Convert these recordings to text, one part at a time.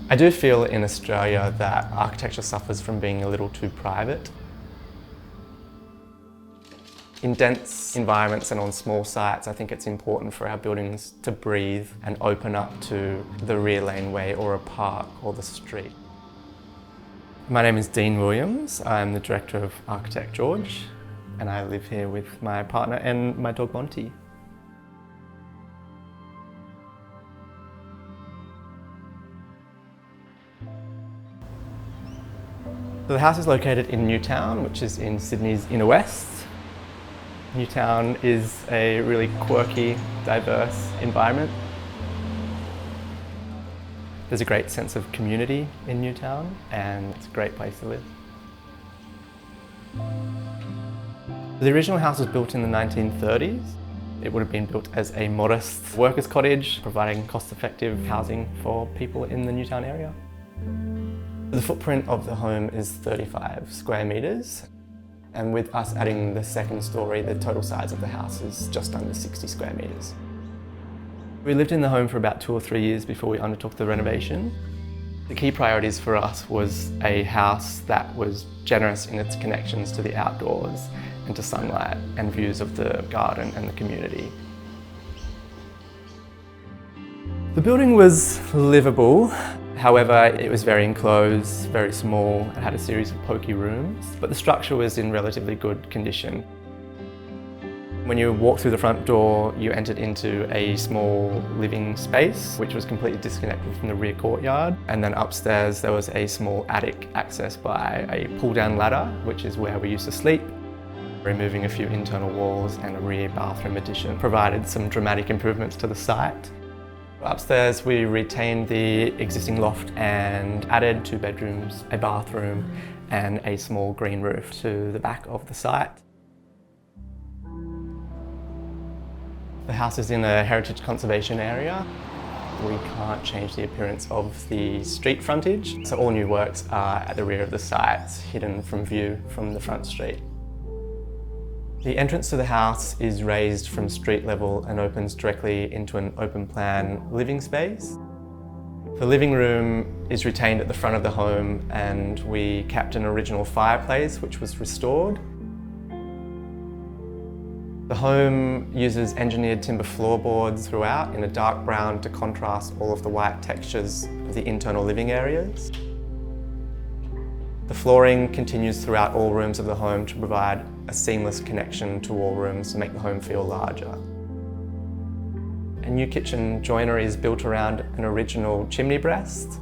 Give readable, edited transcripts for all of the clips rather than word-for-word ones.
I do feel in Australia that architecture suffers from being a little too private. In dense environments and on small sites, I think it's important for our buildings to breathe and open up to the rear laneway or a park or the street. My name is Dean Williams. I'm the Director of Architect George, and I live here with my partner and my dog Monty. So the house is located in Newtown, which is in Sydney's inner west. Newtown is a really quirky, diverse environment. There's a great sense of community in Newtown, and it's a great place to live. The original house was built in the 1930s. It would have been built as a modest workers' cottage, providing cost-effective housing for people in the Newtown area. The footprint of the home is 35 square metres, and with us adding the second storey, the total size of the house is just under 60 square metres. We lived in the home for about 2 or 3 years before we undertook the renovation. The key priorities for us was a house that was generous in its connections to the outdoors and to sunlight and views of the garden and the community. The building was livable. However, it was very enclosed, very small. It had a series of pokey rooms, but the structure was in relatively good condition. When you walked through the front door, you entered into a small living space, which was completely disconnected from the rear courtyard. And then upstairs, there was a small attic accessed by a pull-down ladder, which is where we used to sleep. Removing a few internal walls and a rear bathroom addition provided some dramatic improvements to the site. Upstairs, we retained the existing loft and added 2 bedrooms, a bathroom, and a small green roof to the back of the site. The house is in a heritage conservation area. We can't change the appearance of the street frontage, so all new works are at the rear of the site, hidden from view from the front street. The entrance to the house is raised from street level and opens directly into an open plan living space. The living room is retained at the front of the home, and we kept an original fireplace which was restored. The home uses engineered timber floorboards throughout in a dark brown to contrast all of the white textures of the internal living areas. The flooring continues throughout all rooms of the home to provide a seamless connection to all rooms to make the home feel larger. A new kitchen joinery is built around an original chimney breast.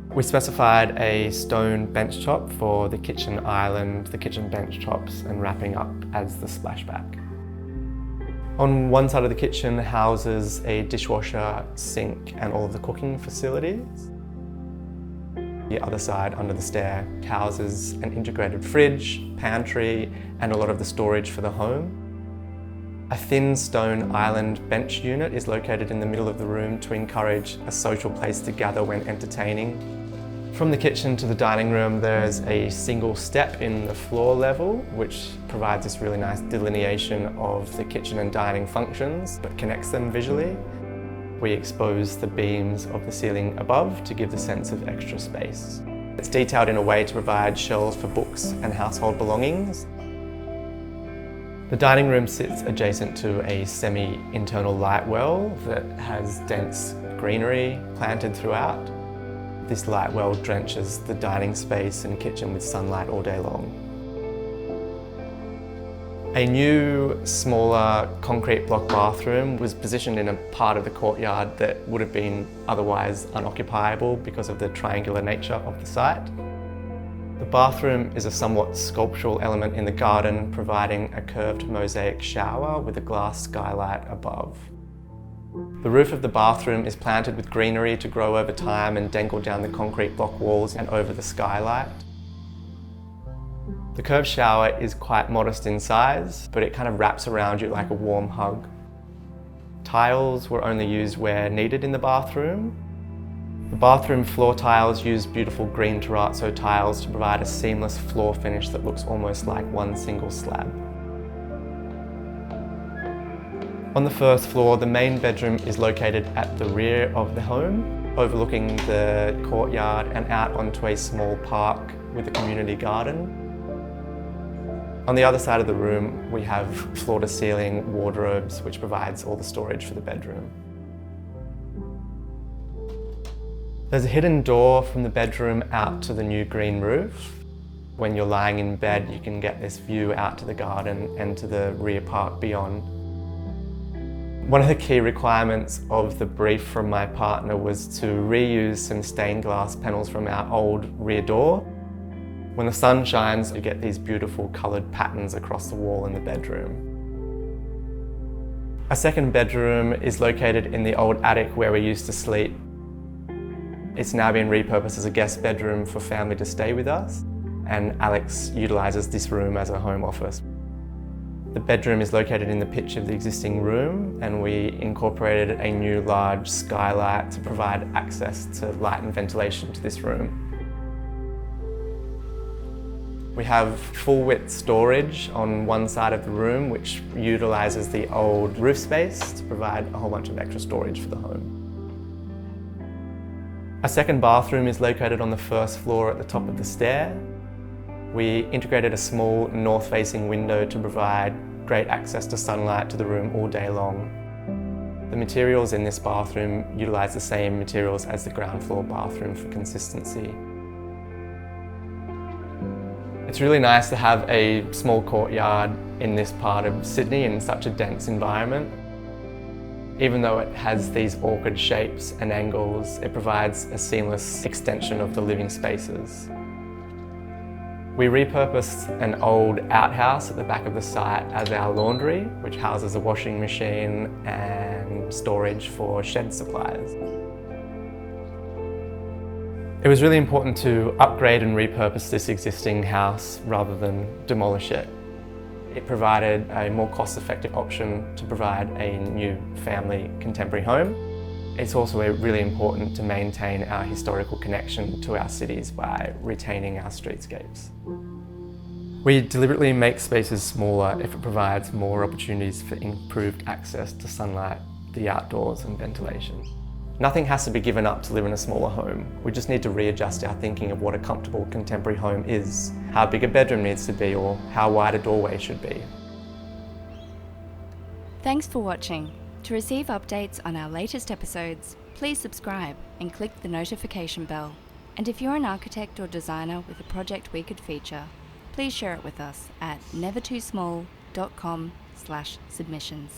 We specified a stone bench top for the kitchen island, the kitchen bench tops, and wrapping up as the splashback. On one side of the kitchen houses a dishwasher, sink, and all of the cooking facilities. The other side, under the stair, houses an integrated fridge, pantry, and a lot of the storage for the home. A thin stone island bench unit is located in the middle of the room to encourage a social place to gather when entertaining. From the kitchen to the dining room, there's a single step in the floor level, which provides this really nice delineation of the kitchen and dining functions, but connects them visually. We expose the beams of the ceiling above to give the sense of extra space. It's detailed in a way to provide shelves for books and household belongings. The dining room sits adjacent to a semi-internal light well that has dense greenery planted throughout. This light well drenches the dining space and kitchen with sunlight all day long. A new, smaller concrete block bathroom was positioned in a part of the courtyard that would have been otherwise unoccupiable because of the triangular nature of the site. The bathroom is a somewhat sculptural element in the garden, providing a curved mosaic shower with a glass skylight above. The roof of the bathroom is planted with greenery to grow over time and dangle down the concrete block walls and over the skylight. The curved shower is quite modest in size, but it kind of wraps around you like a warm hug. Tiles were only used where needed in the bathroom. The bathroom floor tiles use beautiful green terrazzo tiles to provide a seamless floor finish that looks almost like one single slab. On the first floor, the main bedroom is located at the rear of the home. overlooking the courtyard and out onto a small park with a community garden. On the other side of the room, we have floor-to-ceiling wardrobes, which provides all the storage for the bedroom. There's a hidden door from the bedroom out to the new green roof. When you're lying in bed, you can get this view out to the garden and to the rear park beyond. One of the key requirements of the brief from my partner was to reuse some stained glass panels from our old rear door. When the sun shines, you get these beautiful coloured patterns across the wall in the bedroom. Our second bedroom is located in the old attic where we used to sleep. It's now been repurposed as a guest bedroom for family to stay with us, and Alex utilises this room as a home office. The bedroom is located in the pitch of the existing room, and we incorporated a new large skylight to provide access to light and ventilation to this room. We have full-width storage on one side of the room, which utilises the old roof space to provide a whole bunch of extra storage for the home. Our second bathroom is located on the first floor at the top of the stair. We integrated a small north-facing window to provide great access to sunlight to the room all day long. The materials in this bathroom utilise the same materials as the ground floor bathroom for consistency. It's really nice to have a small courtyard in this part of Sydney in such a dense environment. Even though it has these awkward shapes and angles, it provides a seamless extension of the living spaces. We repurposed an old outhouse at the back of the site as our laundry, which houses a washing machine and storage for shed supplies. It was really important to upgrade and repurpose this existing house rather than demolish it. It provided a more cost-effective option to provide a new family contemporary home. It's also really important to maintain our historical connection to our cities by retaining our streetscapes. We deliberately make spaces smaller if it provides more opportunities for improved access to sunlight, the outdoors and ventilation. Nothing has to be given up to live in a smaller home. We just need to readjust our thinking of what a comfortable contemporary home is, how big a bedroom needs to be, or how wide a doorway should be. Thanks for watching. To receive updates on our latest episodes, please subscribe and click the notification bell. And if you're an architect or designer with a project we could feature, please share it with us at nevertoosmall.com/submissions.